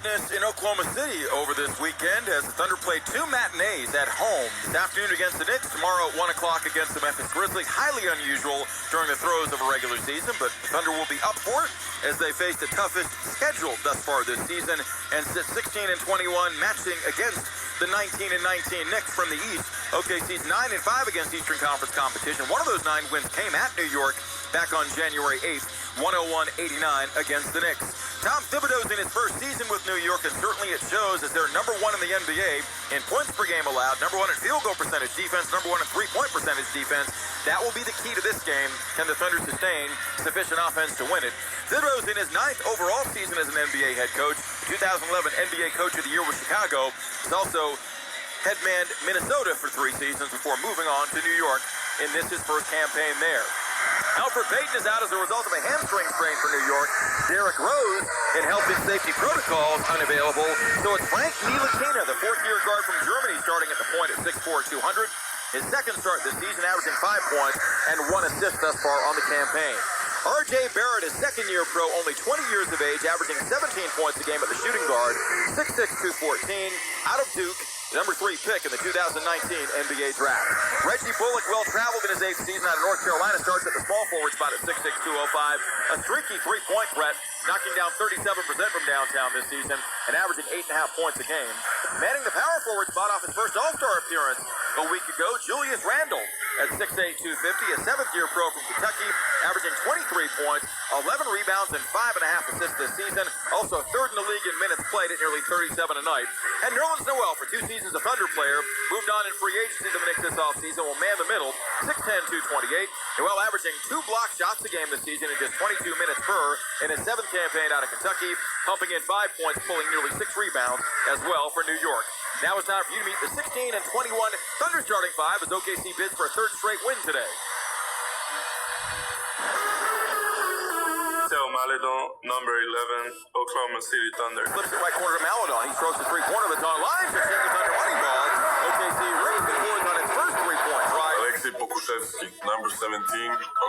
witness in Oklahoma City over this weekend as the Thunder played two matinees at home. This afternoon against the Knicks, tomorrow at 1 o'clock against the Memphis Grizzlies. Highly unusual during the throes of a regular season, but the Thunder will be up for it as they face the toughest schedule thus far this season and sit 16-21, matching against the 19-19 Knicks from the East. OKC's 9-5 against Eastern Conference competition. One of those 9 wins came at New York back on January 8th, 101-89 against the Knicks. Tom Thibodeau's in his first season with New York, and certainly it shows as they're number 1 in the NBA in points per game allowed, number 1 in field goal percentage defense, number 1 in three-point percentage defense. That will be the key to this game. Can the Thunder sustain sufficient offense to win it? Thibodeau's in his 9th overall season as an NBA head coach. 2011 NBA Coach of the Year with Chicago. He's also headmanned Minnesota for 3 seasons before moving on to New York in this his first campaign there. Alfred Payton is out as a result of a hamstring strain for New York. Derrick Rose, in health and safety protocols, unavailable. So it's Frank Ntilikina, the 4th-year guard from Germany, starting at the point at 6'4", 200. His second start this season, averaging 5 points and 1 assist thus far on the campaign. R.J. Barrett is second-year pro, only 20 years of age, averaging 17 points a game at the shooting guard, 6'6", 214, out of Duke, number 3 pick in the 2019 NBA draft. Reggie Bullock, well-traveled in his 8th season out of North Carolina, starts at the small forward spot at 6'6", 205, a streaky three-point threat, knocking down 37% from downtown this season and averaging 8.5 points a game. Manning the power forward spot off his first All-Star appearance a week ago, Julius Randle at 6'8", 250, a 7th-year pro from Kentucky, averaging 23 points, 11 rebounds, and 5.5 assists this season. Also 3rd in the league in minutes played at nearly 37 a night. And Nerlens Noel, for 2 seasons a Thunder player, moved on in free agency to the Knicks this offseason, will man the middle, 6'10", 228. Noel averaging 2 block shots a game this season in just 22 minutes per in his 7th campaign out of Kentucky, pumping in 5 points, pulling nearly 6 rebounds as well for New York. Now it's time for you to meet the 16-21 Thunder starting 5 as OKC bids for a 3rd straight win today. Maledon, number 11, Oklahoma City Thunder. Flips it right corner to Maledon. He throws the three-pointer, but it's on line to take the Thunder money ball. OKC raised the boards on its first 3 points, right? Alexei Pokuševski, number 17,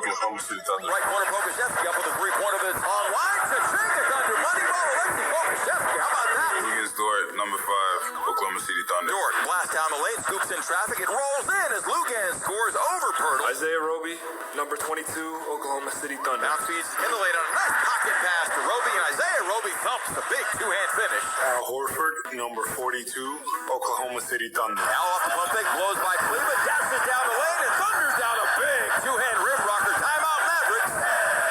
Oklahoma City Thunder. Right corner, Pokuševski up with the three-pointer, but it's on line to take the Thunder money ball. Alexei Pokuševski, how about that? Higgins Dort, number 5, Oklahoma City Thunder. Dort blasts down the lane, scoops in traffic. It rolls in as Lugan scores over Pirtle. Isaiah Roby, number 22, Oklahoma City Thunder. Now speeds in the lane on a nice pocket pass to Roby, and Isaiah Roby thumps the big 2-hand finish. Al Horford, number 42, Oklahoma City Thunder. Now off the pump fake, blows by Cleveland, dashes down the lane, and thunders down a big 2-hand rim rocker. Timeout Mavericks.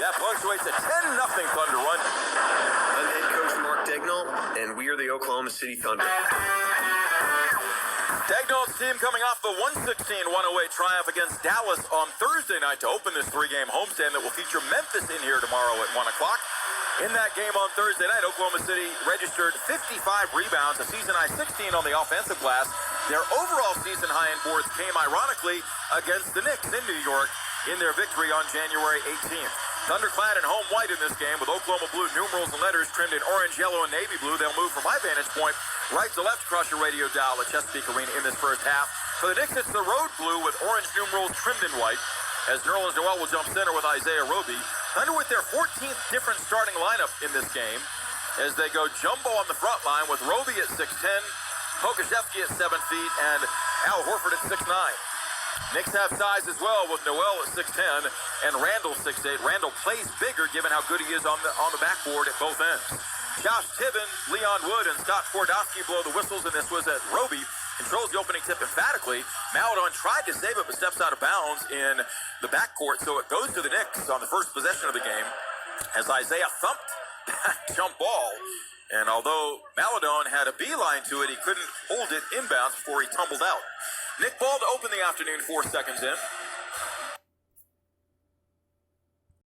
That punctuates a 10-0 Thunder run. I'm head coach Mark Daigneault, and we are the Oklahoma City Thunder. Daigneault's team coming off the 116-108 triumph against Dallas on Thursday night to open this 3-game homestand that will feature Memphis in here tomorrow at 1 o'clock. In that game on Thursday night, Oklahoma City registered 55 rebounds, a season-high 16 on the offensive glass. Their overall season-high in boards came, ironically, against the Knicks in New York in their victory on January 18th. Thunder clad in home white in this game with Oklahoma blue numerals and letters trimmed in orange, yellow, and navy blue. They'll move from my vantage point right to left across your radio dial at Chesapeake Arena in this first half. For the Knicks, it's the road blue with orange numerals trimmed in white as Nerlens Noel will jump center with Isaiah Roby. Thunder with their 14th different starting lineup in this game as they go jumbo on the front line with Roby at 6'10", Pokuševski at 7 feet, and Al Horford at 6'9". Knicks have size as well with Noel at 6'10", and Randle 6'8". Randle plays bigger given how good he is on the backboard at both ends. Josh Tibbin, Leon Wood, and Scott Twardowski blow the whistles, and this was at Roby. Controls the opening tip emphatically. Maledon tried to save it, but steps out of bounds in the backcourt, so it goes to the Knicks on the first possession of the game as Isaiah thumped that jump ball. And although Maledon had a beeline to it, he couldn't hold it inbounds before he tumbled out. Nick Ball to open the afternoon, 4 seconds in.